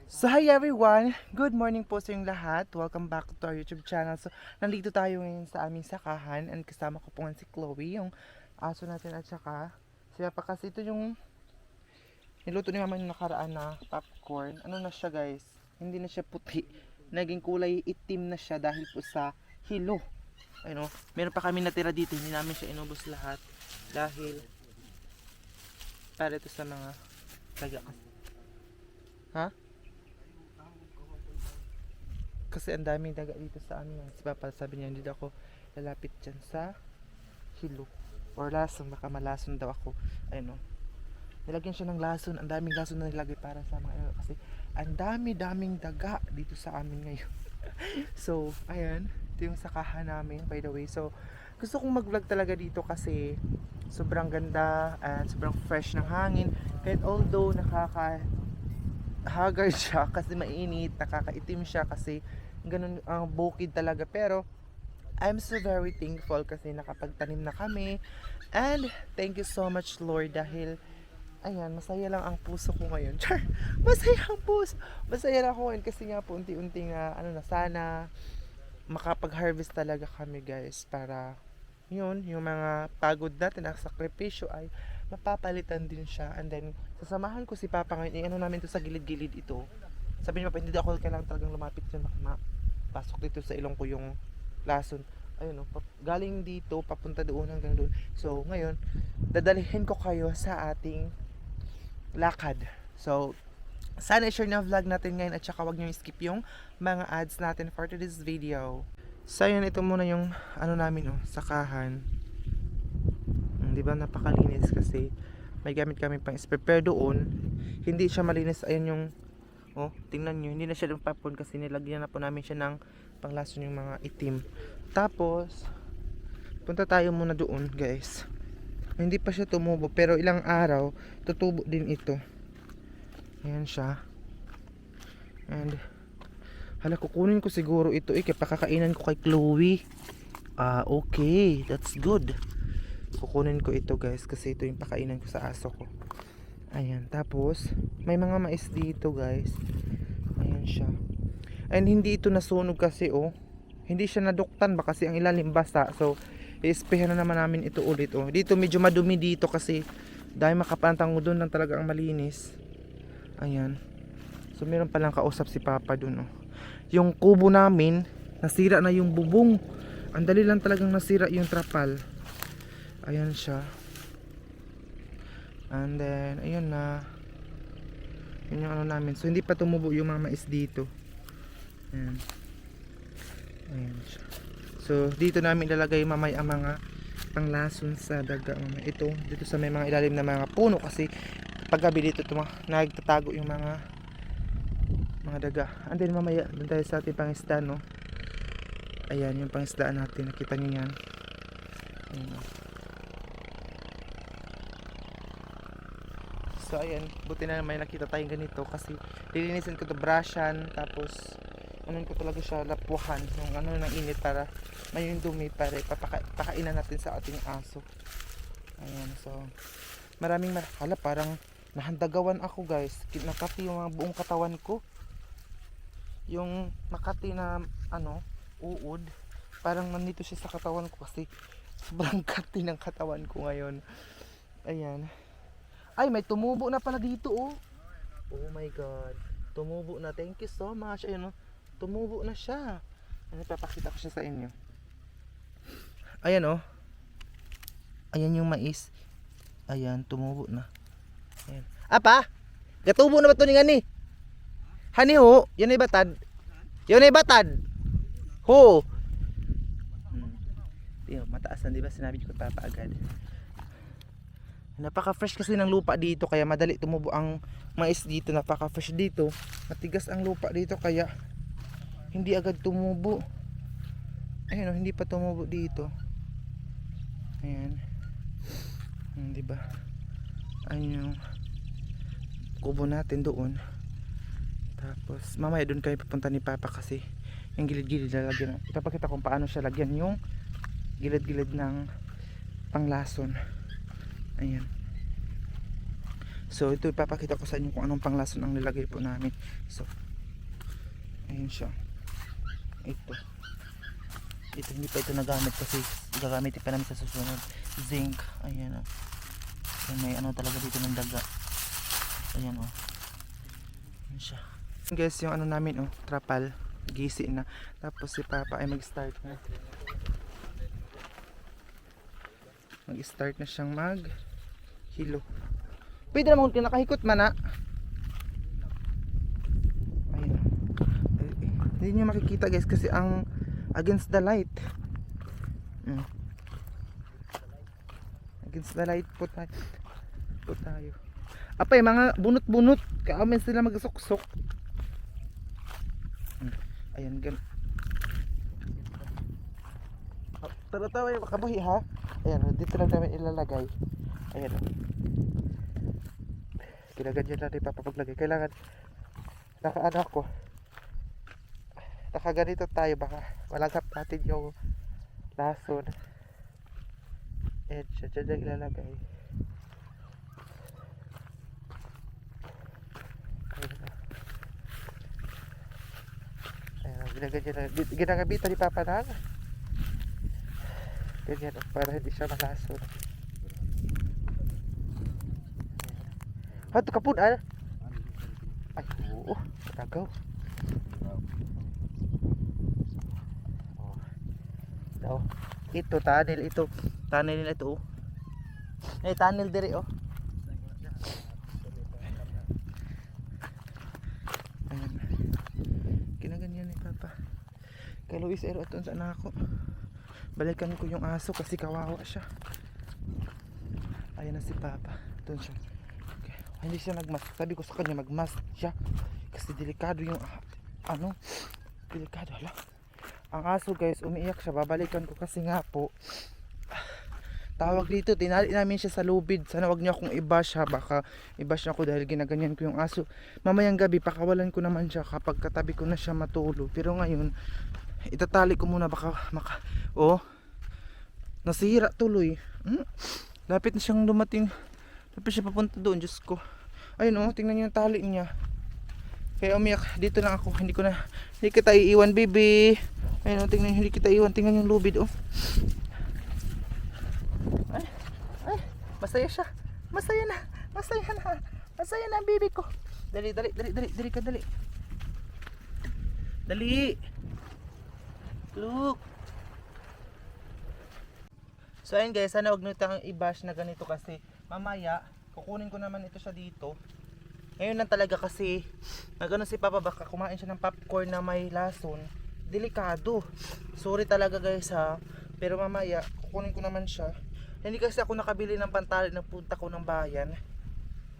So hi everyone! Good morning po sa inyong lahat. Welcome back to our YouTube channel. So nandito tayo ngayon sa aming sakahan and kasama ko po nga si Chloe, yung aso natin at saka si Papa kasi ito yung niluto ni Mama yung nakaraan na popcorn. Ano na siya guys? Hindi na siya puti. Naging kulay itim na siya dahil po sa hilo. Ano, meron pa kami natira dito. Hindi namin siya inubos lahat dahil para ito sa mga taga. Ha? Kasi ang daming daga dito sa amin. Si Papa sabi niya hindi daw ako lalapit dyan sa hilo or lason, baka malason daw ako. Ayun o, nilagyan siya ng lason. Ang daming lason na nilagay para sa mga kasi ang daming daga dito sa amin ngayon. So ayan, ito yung sakahan namin by the way. So gusto kong mag vlog talaga dito kasi sobrang ganda and sobrang fresh ng hangin, kahit although haggard siya kasi mainit, nakakaitim siya kasi ganun ang bukid talaga, pero I'm so very thankful kasi nakapagtanim na kami and thank you so much Lord dahil ayan, masaya lang ang puso ko ngayon. Char, masaya ang puso, masaya lang ako ngayon kasi nga po unti-unti nga ano na, sana makapag-harvest talaga kami guys, para yun, yung mga pagod natin na sakripisyo ay mapapalitan din siya. And then sasamahan ko si Papa ngayon, ano namin to sa gilid-gilid ito. Sabi niya, Papa, hindi ako kailangan talagang lumapit dyan, baka mapasok dito sa ilong ko yung lason. Ayun o, galing dito papunta doon hanggang doon. So ngayon dadalhin ko kayo sa ating lakad. So sana i-share na vlog natin ngayon at saka wag nyo skip yung mga ads natin for today's video. So yun, ito muna yung ano namin oh, sakahan. Di ba napakalinis kasi may gamit kami pang prepare doon. Hindi siya malinis, ayun yung oh, tingnan nyo, hindi na siya papon kasi nilagyan na po namin siya ng panglason yung mga itim. Tapos punta tayo muna doon guys. Hindi pa siya tumubo pero ilang araw tutubo din ito. Ayan siya. And hala, kukunin ko siguro ito kaya pakakainan ko kay Chloe. Okay, that's good. Kukunin ko ito guys kasi ito yung pakainan ko sa aso ko. Ayan, tapos may mga mais dito guys. Ayan siya. And hindi ito nasunog kasi oh. Hindi siya naduktan ba kasi ang ilalim basa. So i-sprayan na naman namin ito ulit oh. Dito medyo madumi dito kasi dahil makapantang doon lang talaga ang malinis. Ayan. So meron palang kausap si Papa doon oh. Yung kubo namin nasira na yung bubong. Ang dali lang talagang nasira yung trapal. Ayan siya. And then ayun na. Yun yung ano namin. So hindi pa tumubo yung mga mais dito. Ayan. Ayan siya. So dito namin ilalagay mamay ang mga panglason sa daga mamay. Ito dito sa may mga ilalim na mga puno kasi paggabi dito nagtatago yung mga daga. And then mamaya dun tayo sa ating pangisda no. Ayan yung pangisdaan natin. Nakita niyo yan. Ayan. So ayan, buti na may nakita tayong ganito kasi lilinisin ko to, brushan, tapos ano ko talaga siya, lapuhan yung ano ng init para may yung dumi para ipakainan natin sa ating aso. Ayan, so maraming hala, parang nahandagawan ako guys. Nakati yung mga buong katawan ko. Yung makati na ano, uod, parang nandito siya sa katawan ko kasi sobrang kati ng katawan ko ngayon. Ayan. Ay, may tumubo na pala dito oh. Oh my god. Tumubo na. Thank you so much. Ayun oh. Tumubo na siya. Ano, papakita ko siya sa inyo. Ayan oh. Ayan yung mais. Ayan, tumubo na. Ayan. Apa? Gatubo na ba ito ni ngani? Hani ho, yan ay batad. Yan ay batad. Ho. Mataas na, di ba? Sinabi ko papa agad. Napaka fresh kasi ng lupa dito kaya madali tumubo ang mais dito. Napaka fresh dito, matigas ang lupa dito kaya hindi agad tumubo. Ayun, hindi pa tumubo dito. Ayan. Di ba? Ayun yung kubo natin doon. Tapos mamaya doon kayo papunta ni Papa kasi yung gilid-gilid lalagyan. Ipapakita kung paano siya lagyan yung gilid-gilid ng panglason. Ayan. So ito ipapakita ko sa inyo kung anong panglason ang nilagay po namin. So ayun siya. Ito hindi pa ito nagamit kasi gagamitin pa namin sa susunod. Zinc, ayan o. May ano talaga dito ng daga. Ayan o. Ayan siya. Guys, yung ano namin o, trapal, gisi na. Tapos si Papa ay mag-start na. Mag-start na siyang mag-hilo. Pwede naman kung nakahikot man na. Ayun. Hindi nyo makikita guys kasi ang against the light. Against the light po tayo. Apay mga bunot-bunot. Kaamin sila magsuksok. Ayan gan. Tara-tawa yung kabuhi ha. Ayan, dito lang namin ilalagay. Ayan. Kinaganyan natin papapaglagay. Kailangan nakaano ako. Nakaganito tayo baka malagap natin yung lason. Ayan siya, dyan lang ilalagay. Ayan, ginaganyan na. Ginagabitan ni Papa na. Ganyan para hindi siya malason. Hanto kapun ah. Ay, oo. Tagaw. Oh. Ito tunnel ito. Tunnel nila ito oh. Tunnel dire oh. Ayan. Ginaganyan ni Papa. Kay Luis Ero aton sa anak ko. Balikan ko yung aso kasi kawawa siya. Ayan na si Papa. Doon siya. Okay. Hindi siya nagmask. Sabi ko sa kanya magmask siya. Kasi delikado yung ano. Delikado hala. Ang aso guys umiiyak siya. Babalikan ko kasi nga po. Tawag dito. Tinali namin siya sa lubid. Sana wag niya akong i-bash ha. Baka i-bash niya ako dahil ginaganyan ko yung aso. Mamayang gabi pakawalan ko naman siya kapag katabi ko na siya matulog. Pero ngayon itatali ko muna baka oh nasira tuloy. Lapit na siyang dumating. Lapit siya papunta doon. Diyos ko. Ayun oh, tingnan niyo yung tali niya. Kaya umiyak. Dito lang ako. Hindi kita iiwan baby. Ayun oh, tingnan niyo. Hindi kita iiwan. Tingnan yung lubid oh. Ay, masaya siya. Masaya na. Masaya na ang baby ko. Dali ka dali. Dali. Look. So ayun guys, sana wag nyo tayong i-bash na ganito kasi mamaya kukunin ko naman ito siya dito. Ngayon lang talaga kasi nagano si Papa baka kumain siya ng popcorn na may lason. Delikado. Sorry talaga guys ha. Pero mamaya kukunin ko naman siya. Hindi kasi ako nakabili ng pantali ng punta ko ng bayan.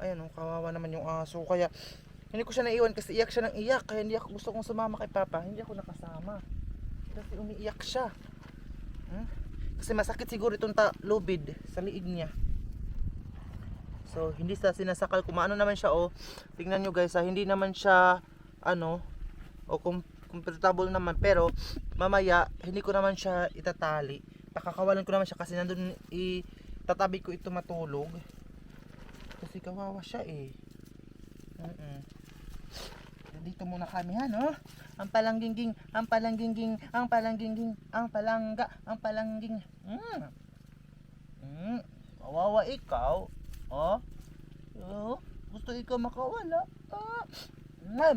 Ayun oh, kawawa naman yung aso. Kaya hindi ko siya naiwan kasi iyak siya ng iyak. Kaya hindi ako gusto kong sumama kay Papa. Hindi ako nakasama. Kasi umiiyak siya. Kasi masakit siguro itong lubid sa liig niya. So hindi sa sinasakal. Kumaano naman siya oh. Tingnan nyo guys ha. Hindi naman siya ano o comfortable naman. Pero mamaya hindi ko naman siya itatali. Pakakawalan ko naman siya kasi nandun itatabi ko ito matulog. Kasi kawawa siya eh. Dito muna kami ha no. Ang palangging, kawawa ikaw. Oh. Gusto ikaw makawala.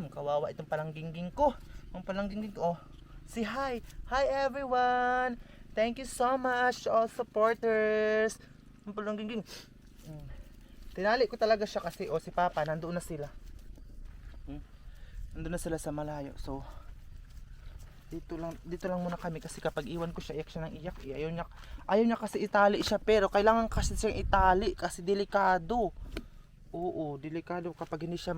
Kawawa itong palangging ko. Ang palangging ko. Oh. Say hi. Hi everyone. Thank you so much to all supporters. Ang palangging. Tinali ko talaga siya kasi si Papa nandoon na sila. Nandun na sila sa malayo. So dito lang muna kami kasi kapag iwan ko siya, iyak siya ng iyak. Ayaw niya kasi itali siya pero kailangan kasi siyang itali kasi delikado. Oo, delikado kapag hindi siya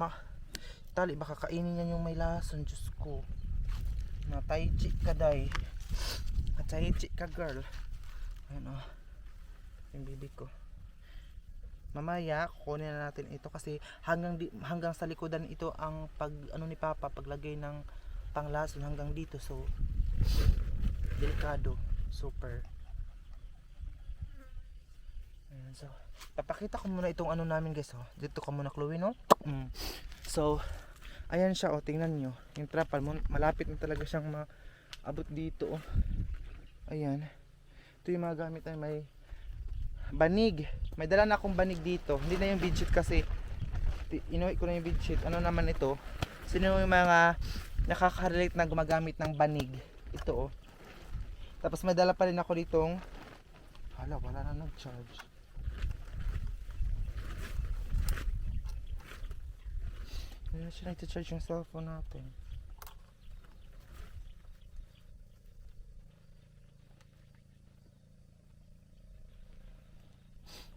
itali baka kainin niya yung may lason. Diyos ko. Mataychi ka day. Mataychi ka girl. Ayun oh. Yung bibi ko. Mamaya kukunin na natin ito kasi hanggang sa likodan ito ang ano ni Papa paglagay ng panglason hanggang dito. So delikado, super. Ayan, so, papakita ko muna itong ano namin guys, oh. Dito ka muna, Chloe, no? So, ayan siya, oh. Tingnan nyo. Yung trapal, malapit na talaga siyang maabot dito, oh. Ayan. Ito yung mga gamit ay may banig. May dala na akong banig dito. Hindi na yung bedsheet kasi inuwi ko na yung bedsheet. Ano naman ito? Sino yung mga nakaka-relate na gumagamit ng banig? Ito, oh. Tapos may dala pa rin ako ditong wala na nag-charge. Hindi na siya nag-charge yung cellphone natin.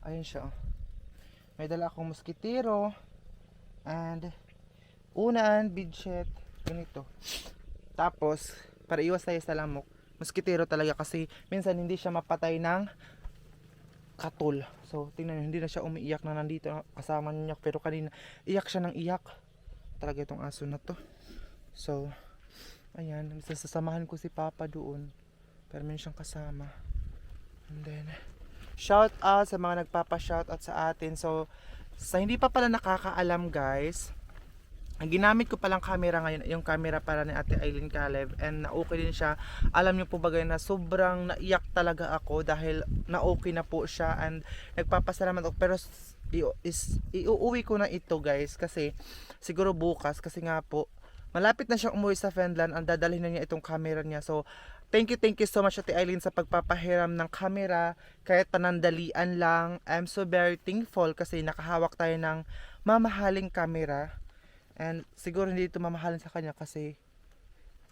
Ayun siya, oh. May dala akong mosquitero and unan, bedsheet, ganito. Tapos, para iwas tayo sa lamok, mosquitero talaga kasi minsan hindi siya mapatay ng katol. So, tingnan nyo, hindi na siya umiiyak na nandito kasama niya. Pero kanina, iyak siya ng iyak. Talaga itong aso na to. So, ayan, sasamahan ko si Papa doon. Pero meron siyang kasama. And then, shout out sa mga nagpapa-shout out sa atin. So, sa hindi pa pala nakakaalam guys, ang ginamit ko palang camera ngayon, yung camera para ni Ate Eileen Caleb, and na-okay din siya. Alam niyo po bagay na sobrang naiyak talaga ako dahil na-okay na po siya, and nagpapasalamat ako. Pero iuuwi ko na ito guys kasi siguro bukas, kasi nga po malapit na siyang umuwi sa Finland, ang dadalhin na niya itong camera niya. So thank you so much Ate Eileen sa pagpapahiram ng camera kahit panandalian lang. I'm so very thankful kasi nakahawak tayo ng mamahaling camera. And siguro hindi ito mamahalin sa kanya kasi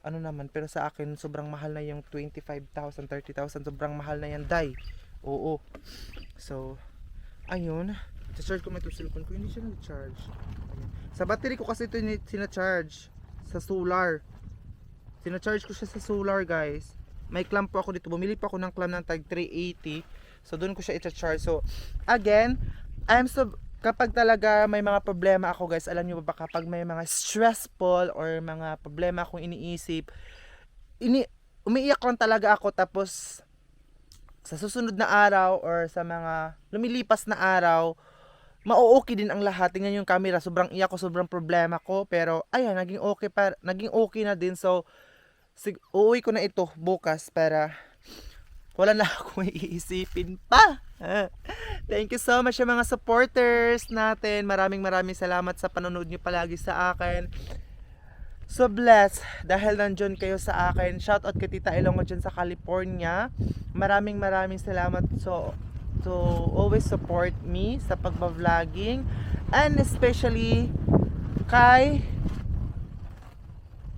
ano naman, pero sa akin sobrang mahal na yung 25,000, 30,000, sobrang mahal na yan, day. Oo. So, ayun. Sa-charge ko may cellphone ko, hindi siya nag-charge. Ayun. Sa battery ko kasi ito sina-charge sa solar. Sina-charge ko siya sa solar, guys. May clamp po ako dito. Bumili pa ako ng clamp ng tag 380. So, doon ko siya i-charge. So, again, kapag talaga may mga problema ako guys, alam nyo ba kapag may mga stressful or mga problema akong iniisip, umiiyak lang talaga ako, tapos sa susunod na araw or sa mga lumilipas na araw, ma-okay din ang lahat. Tingnan yung camera, sobrang iyak ko, sobrang problema ko, pero ayan, naging okay na din. So, uuwi ko na ito bukas para wala na akong iisipin pa. Thank you so much sa mga supporters natin. Maraming salamat sa panonood nyo palagi sa akin. So blessed dahil nandyan kayo sa akin. Shoutout kay Tita Ilongo dyan sa California. Maraming salamat. So always support me sa pagba-vlogging, and especially kay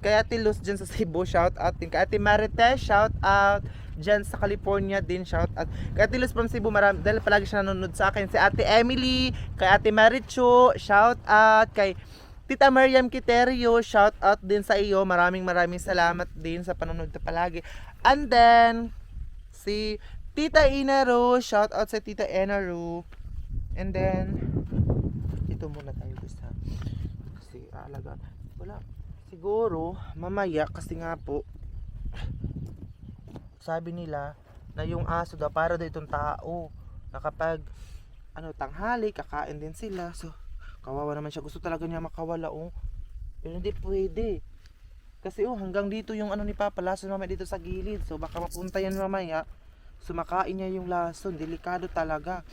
Ate Luz dyan sa Cebu, shout out din. Kay Ate Marites, shout out dyan sa California din, shout out. Kay Ate Luz from Cebu, dahil palagi siya nanonood sa akin. Si Ate Emily, kay Ate Marichu, shout out. Kay Tita Mariam Quiterio, shout out din sa iyo. Maraming salamat din sa panonood na palagi. And then, si Tita Inaru, shout out sa Tita Inaru. And then, ito muna tayo guys, ha. Kasi alaga, wala. Siguro, mamaya, kasi nga po, sabi nila na yung aso daw para daw itong tao, na kapag tanghali kakain din sila. So kawawa naman siya, gusto talaga niya makawala, oh. Pero hindi pwede kasi hanggang dito yung ni Papa, lason mamaya dito sa gilid. So baka mapunta yan mamaya, sumakain niya yung lason, delikado talaga.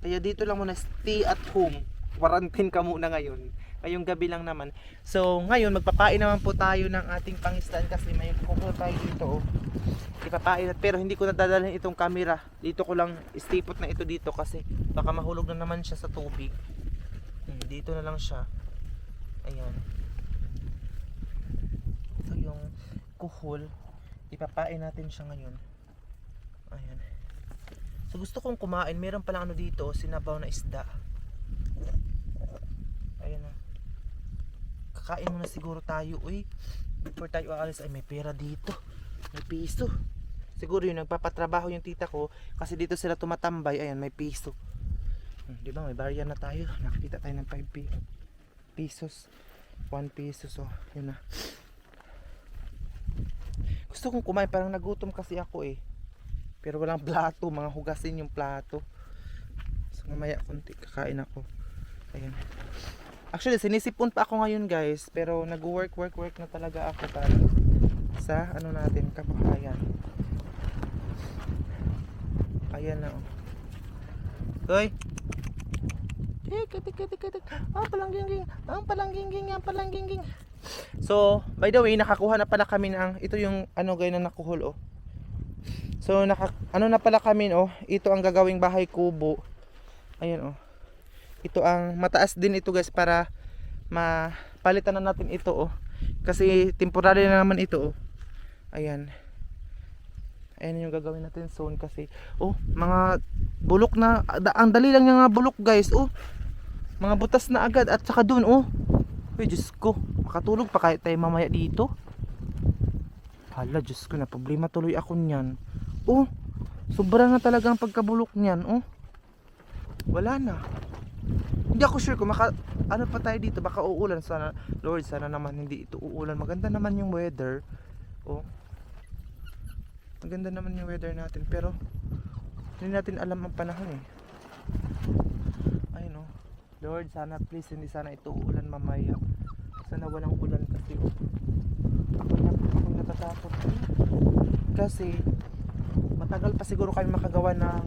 Kaya dito lang muna, stay at home, quarantine ka muna ngayon. Ngayong gabi lang naman. So ngayon magpapain naman po tayo ng ating pangisdan kasi may kukuha tayo dito, oh. Ipapain, pero hindi ko nadadalhin itong camera. Dito ko lang istipot na ito dito kasi baka mahulog na naman siya sa tubig. Dito na lang siya. Ayan. So yung kuhol, ipapain natin siya ngayon. Ayan. So gusto kong kumain, meron palang dito, sinabaw na isda. Ayan na. Kakain muna siguro tayo, uy. Before tayo aalis, ay may pera dito. May piso. Siguro yung nagpapatrabaho yung tita ko kasi dito sila tumatambay. Ayan, may piso. Di ba, may barya na tayo. Nakikita tayo ng 5 pesos. 1 peso. So, yun na. Gusto kong kumain, parang nagutom kasi ako, eh. Pero walang plato, mga hugasin yung plato. So mamaya konti kakain ako. Ayan. Actually, sinisipon pa ako ngayon guys, pero nag-work na talaga ako para sa ano natin, kabuhayan. Ayan na oh. Hoy. Ang palangging. So, by the way, nakakuha na pala kami ng ito yung ano guys na nakuhol oh. So, ano na pala kami oh, ito ang gagawing bahay kubo. Ayan oh. Ito ang mataas din ito guys para mapalitan na natin ito oh. Kasi temporary na naman ito oh. Ayan. Ayan yung gagawin natin soon kasi oh, mga bulok na ang dali lang yung mga bulok guys oh. Mga butas na agad at saka dun oh. Uy, Diyos ko, makatulog pa kahit tayo mamaya dito. Hala, Diyos ko, na problema tuloy ako niyan. Oh, sobra na talaga ang pagkabulok niyan oh. Wala na. Hindi ako sure kung ano pa tayo dito, baka uulan. Sana, Lord, sana naman hindi ito uulan. Maganda naman yung weather. Oh. Maganda naman yung weather natin, pero hindi natin alam ang panahon eh. Ayun oh. Lord, sana please hindi sana ito uulan mamaya. Sana walang ulan kasi oh. Ako natatakot eh. Kasi matagal pa siguro kami makagawa ng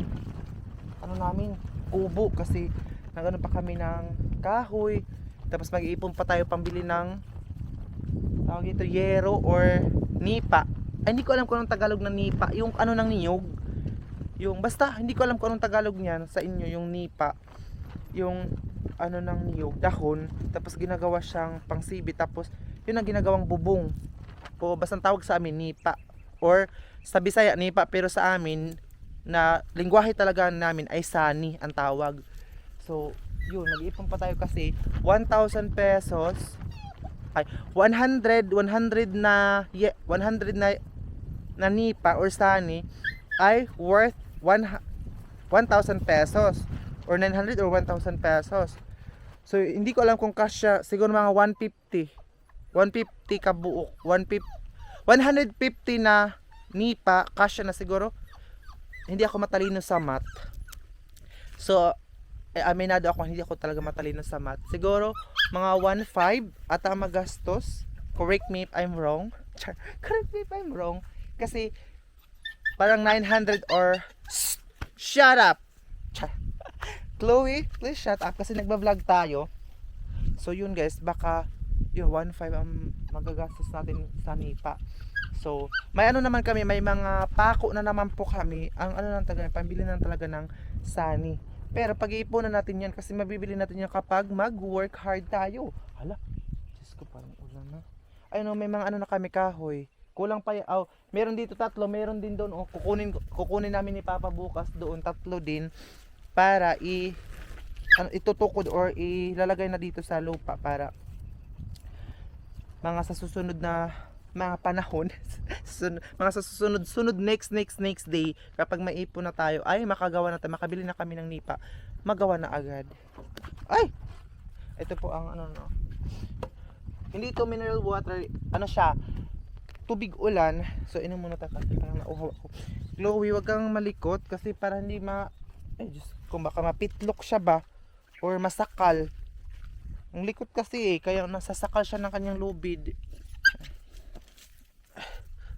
ano namin, kubo kasi nagano pa kami ng kahoy. Tapos mag-iipon pa tayo pambili ng tawag ito, yero or nipa. Ay, hindi ko alam kung anong Tagalog ng nipa. Yung ano ng niyog. Yung basta hindi ko alam kung anong Tagalog niyan sa inyo, yung nipa. Yung ano ng niyog, dahon, tapos ginagawa siyang pangsibi, tapos yun ang ginagawang bubong. O basta tawag sa amin nipa or sa Bisaya nipa, pero sa amin na lengguwahe talaga namin ay sani ang tawag. So yun, nag-iipon pa tayo kasi 1,000 pesos ay 100 na nipa or sani ay worth 1,000 pesos or 900 or 1,000 pesos. So hindi ko alam kung kasya, siguro mga 150 kabuok, 150 na nipa kasya na siguro. Hindi ako matalino sa math. So aminado ako, hindi ako talaga matalino sa math. Siguro mga 1.5 at ang magastos. Correct me if I'm wrong. Correct me if I'm wrong. Kasi parang 900 or shut up. Chloe, please shut up kasi nagba-vlog tayo. So yun guys, baka yung 1.5 ang magagastos natin sa nipa. So may ano naman kami, may mga pako na naman po kami. Ang ano lang talaga, pambili na talaga ng sani. Pero pag-iipunan natin yan kasi mabibili natin yan kapag mag-work hard tayo. Hala, Diyos ko, parang ulan na. Ayun oh, may mga ano na kami, kahoy. Kulang pa oh, meron dito 3, meron din doon oh. Kukunin namin ni Papa bukas doon 3 din para itutukod or ilalagay na dito sa lupa para mga sa susunod na mga panahon mga sa susunod next day kapag maipon na tayo ay makagawa na tayo, makabili na kami ng nipa, magawa na agad. Ay, ito po ang ano no, hindi ito mineral water, ano siya, tubig ulan. So inom muna tayo kasi parang nauhaw ako. Chloe, wag kang malikot kasi para hindi ay Diyos, kung baka mapitlok siya ba or masakal. Ang likot kasi kaya nasasakal siya ng kanyang lubid.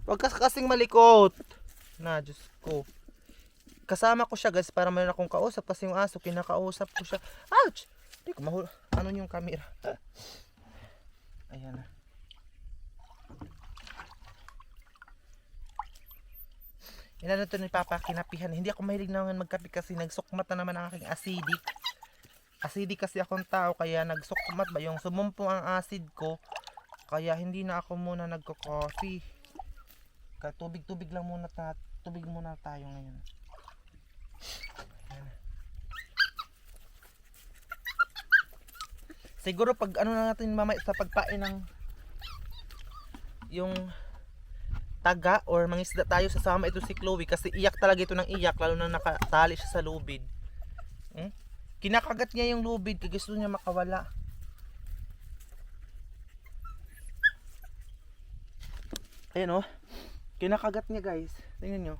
Wag ka kasing malikot na, Diyos ko. Kasama ko siya guys para mayroon akong kausap kasi yung aso kinakausap ko siya. Ouch! Hindi ko ano yung camera. Ayan na. Ilan na ito ni Papa kinapihan. Hindi ako mahilig naman magkape kasi nagsukmat na naman ang aking acidic. Acidic kasi akong tao kaya nagsukmat ba yung sumumpong ang acid ko. Kaya hindi na ako muna nagko-coffee. Tubig lang muna tubig muna tayo ngayon. Ayan. Siguro pag ano na natin mamaya sa pagpain ng yung taga or mangisda tayo, sasama ito si Chloe kasi iyak talaga ito ng iyak lalo na nakatali siya sa lubid. Kinakagat niya yung lubid kasi gusto niya makawala. Ayan oh, kinakagat niya guys, tingnan nyo.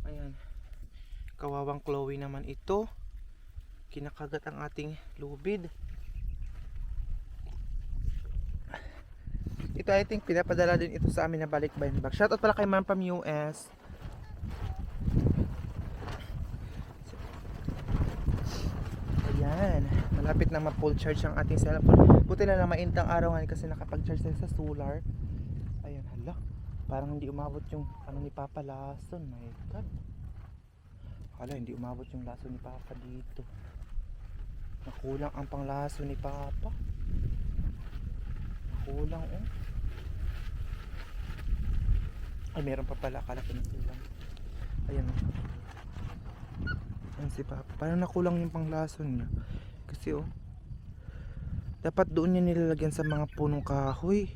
Ayan, Kawawang Chloe naman ito. Kinakagat ang ating lubid. Ito I think pinapadala din ito sa amin na balikbayan bag. Shoutout pala kay Ma'am Pam US. Ayan, malapit na ma-full charge ang ating cellphone. Buti na lang maintang araw ngayon kasi nakapag-charge tayo sa solar. Ayan, hala. Parang hindi umabot yung ano ni Papa lason. My God. Hala, hindi umabot yung lason ni Papa dito. Nakulang ang panglaso ni Papa. Nakulang oh. Ay, meron pa pala. Akala ko nakulang. Ayan oh. Ayan si Papa. Parang nakulang yung panglason niya. Kasi oh, dapat doon niya nilalagyan sa mga punong kahoy.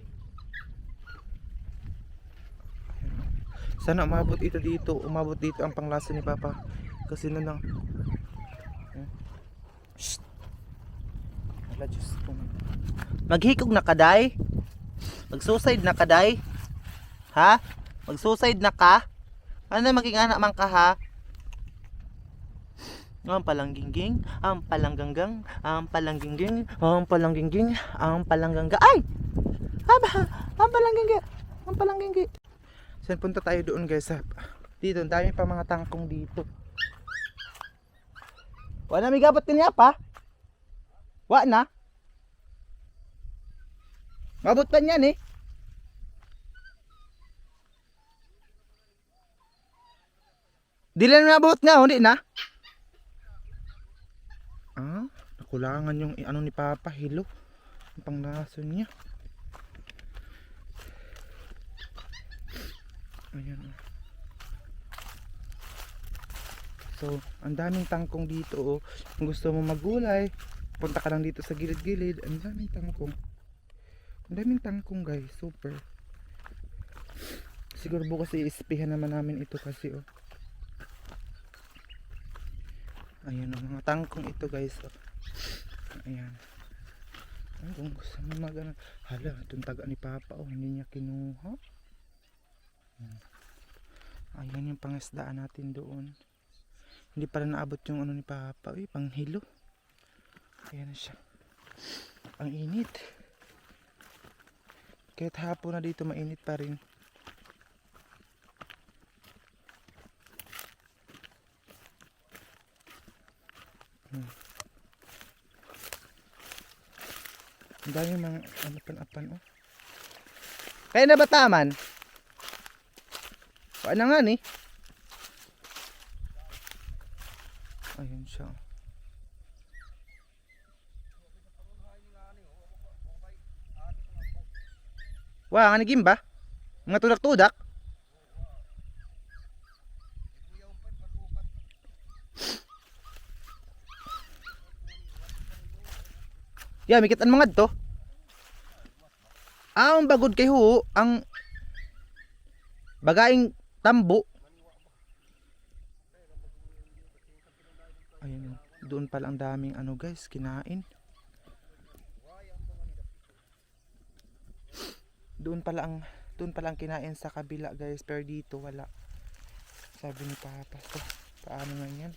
Ayan, oh. Sana umabot ito dito. Umabot dito ang panglason ni Papa. Kasi na lang. Shhh. Ala, Diyos ko. Maghikog na kaday? Mag-suicide na kaday? Ha? Mag-suicide na ka? Ano na maging anak man ka ha? Ang palangging-ging, ang palangganggang, ang palangging-ging, ang palangging-ging, ang palanggangga. Ay! Ang palangging-ging, ang palangging-ging. Saan punta tayo doon guys? Dito, dami pa mga tangkong dito. Wala may gabot niya pa? Wa na? Mabot pa niyan eh. Dili na mabot nga, hindi na. Ah, nakulangan yung ano ni Papa, hilo. Ang panglason niya. Ayan. So, ang daming tangkong dito oh. Kung gusto mo maggulay, punta ka lang dito sa gilid-gilid. Ang daming tangkong. Ang daming tangkong guys, super. Siguro bukas i-ispihan naman namin ito kasi oh. Ayan ang mga tangkong ito guys oh. Ayan. Ay, kung gusto mo mag-ano. Hala, itong taga ni Papa oh, hindi niya kinuha. Ayan yung pangisdaan natin doon. Hindi pala naabot yung ano ni Papa. Uy, panghilo. Ayan na siya. Ang init. Kahit hapon na dito mainit pa rin. Ang dami mga apan-apan oh. Kaya na ba taman? Wala na nga ni. Ayun siya. Wah, nga naging ba? Mga tudak-tudak? Yeah, mikitan mga to. Ah, ang bagod kay ho, ang bagaing tambo. Ayun, doon pala ang daming ano guys, kinain. Doon pala ang kinain sa kabila guys, pero dito wala. Sabi ni Papa, so, paano nga yan?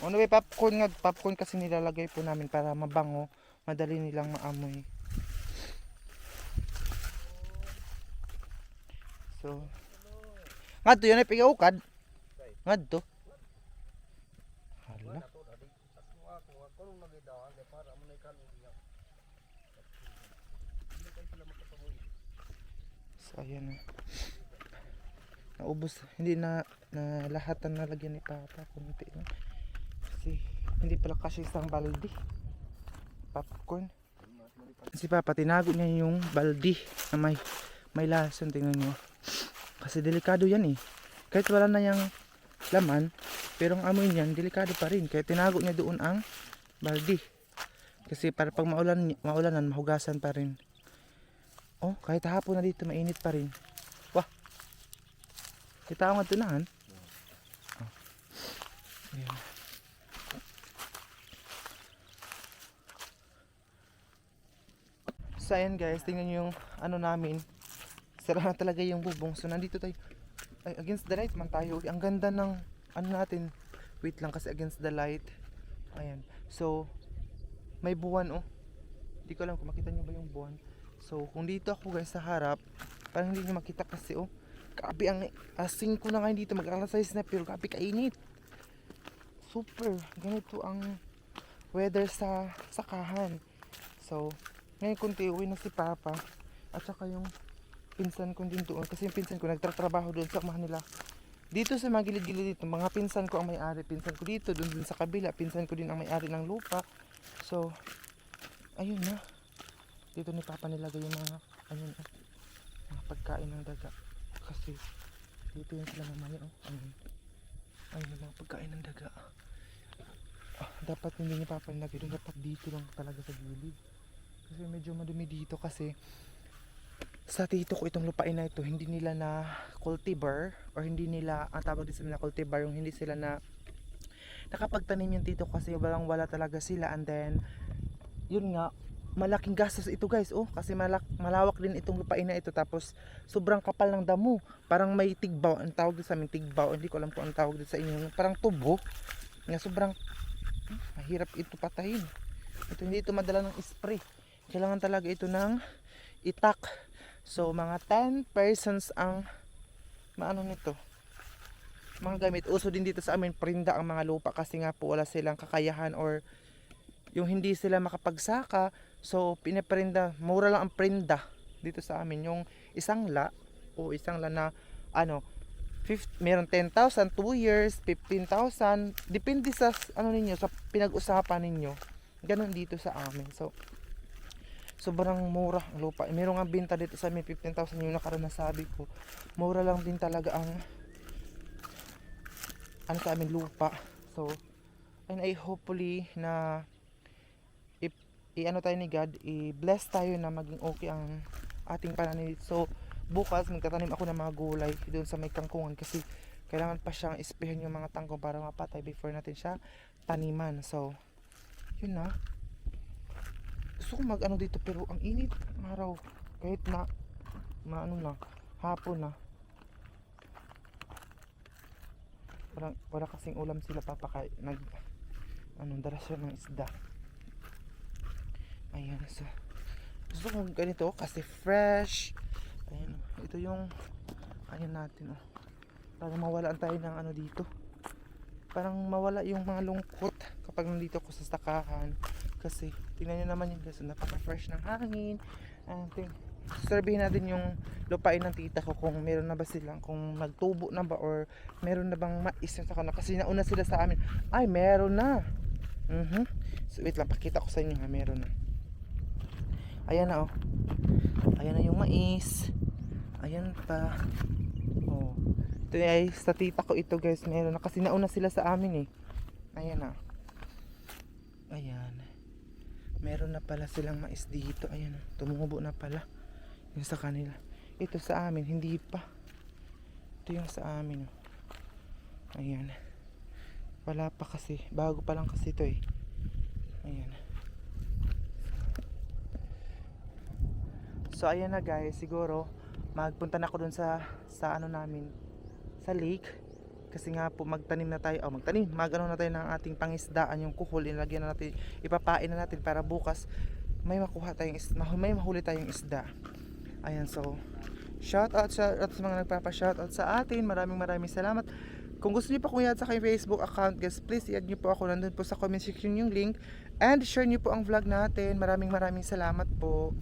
Ano ba popcorn kasi nilalagay po namin para mabango, madali nilang maamoy. So, ngadto yun ay pigaukad. Ngadto. Hala. So, ayan na. Naubos, hindi na lahat na nalagyan ni Papa, kunti lang. Kasi hindi pala kasi isang baldi popcorn. Si Papa tinago niya yung baldi na may lason, tingnan nyo. Kasi delikado yan eh. Kahit wala na yung laman, pero ang amoy niyan delikado pa rin. Kaya tinago niya doon ang baldi. Kasi para pag maulanan, mahugasan pa rin. Oh, kahit hapon na dito mainit pa rin. Wah. Kita ko nga tunahan. Oh. Ayan. So ayan guys, tingnan nyo yung ano namin, sira na talaga yung bubong. So nandito tayo, ay, against the light man tayo. Ang ganda ng ano natin. Wait lang kasi against the light. Ayan. So may buwan oh. Hindi ko alam kung makita nyo ba yung buwan. So kung dito ako guys sa harap, parang hindi nyo makita kasi oh. Grabe ang asing ko na ngayon dito, mag-alas 6 na pero grabe kainit. Super, ganito ang weather sa sakahan. So ngayon kunti uwi na si Papa at saka yung pinsan ko din doon, kasi yung pinsan ko nagtatrabaho doon sa Manila. Dito sa mga gilid-gilid dito, mga pinsan ko ang may-ari. Pinsan ko dito, doon din sa kabila, pinsan ko din ang may-ari ng lupa. So ayun na, dito ni Papa nilagay yung mga ayun, mga pagkain ng daga, kasi dito yun sila mamaya oh. Ayun yung mga pagkain ng daga. Dapat hindi ni Papa nilagay doon, dapat dito lang talaga sa gilid, kasi medyo madumi dito. Kasi sa tito ko itong lupain na ito, hindi nila na cultivar, or hindi nila, ang tawag din sila na cultivar, yung hindi sila na nakapagtanim yung tito, kasi walang wala talaga sila. And then yun nga, malaking gastos ito guys oh, kasi malawak din itong lupain na ito, tapos sobrang kapal ng damo, parang may tigbaw, ang tawag din sa amin tigbaw, hindi ko alam kung ang tawag din sa inyo, parang tubo nga, sobrang mahirap ito patayin. Ito hindi ito madala ng spray, kailangan talaga ito ng itak. So mga 10 persons ang maano nito, mga gamit. Uso din dito sa amin prinda ang mga lupa, kasi nga po wala silang kakayahan, or yung hindi sila makapagsaka, so pinaprinda, mura lang ang prinda dito sa amin. Yung isang la na ano, meron 10,000, 2 years, 15,000, depende sa ano ninyo, sa pinag-usapan ninyo. Ganun dito sa amin. So sobrang mura ang lupa. Meron nga binta dito sa amin 15,000, yung nakaraan na sabi ko. Mura lang din talaga ang ano sa amin lupa. So and I hopefully na i-ano tayo ni God, i-bless tayo na maging okay ang ating pananim. So bukas magtatanim ako ng mga gulay doon sa may kangkungan, kasi kailangan pa siyang ispehan yung mga tangkong para mapatay before natin siya taniman. So yun na, gusto ko mag ano dito, pero ang init ng araw, kahit na maano na hapon na, wala kasing ulam sila papakain, nag ano, dala siya ng isda. Ayan, so gusto ko ganito kasi fresh. Ayan, ito yung ayan natin oh, para mawalaan tayo ng ano dito, parang mawala yung mga lungkot kapag nandito ako sa sakahan. Kasi tingnan nyo naman yung guys, napaka fresh ng hangin. And surveyhin natin yung lupain ng tita ko, kung meron na ba silang, kung nagtubo na ba, or meron na bang mais sa kanila, kasi nauna sila sa amin. Ay meron na. So wait lang, pakita ko sa inyo ha, meron na. Ayan na oh, ayan na yung mais, ayan pa oh. Ito ay sa tita ko ito guys, meron na, kasi nauna sila sa amin eh. Ayan na, ayan, meron na pala silang mais dito. Ayan, tumubo na pala yung sa kanila. Ito sa amin hindi pa, ito yung sa amin oh. Ayan, wala pa kasi, bago pa lang kasi ito eh. Ayan. So ayan na guys, siguro magpunta na ako dun sa ano namin, sa lake, kasi nga po magtanim na tayo, magano na tayo ng ating pangisdaan, yung kuhol, ilagyan na natin, ipapain na natin para bukas may makuha tayong may mahuli tayong isda. Ayan, so shout out sa mga nagpapa-shout out sa atin, maraming salamat. Kung gusto niyo pa kung i-add sa aking Facebook account guys, please i-add niyo po ako, nandun po sa comment section yung link, and share niyo po ang vlog natin. Maraming salamat po.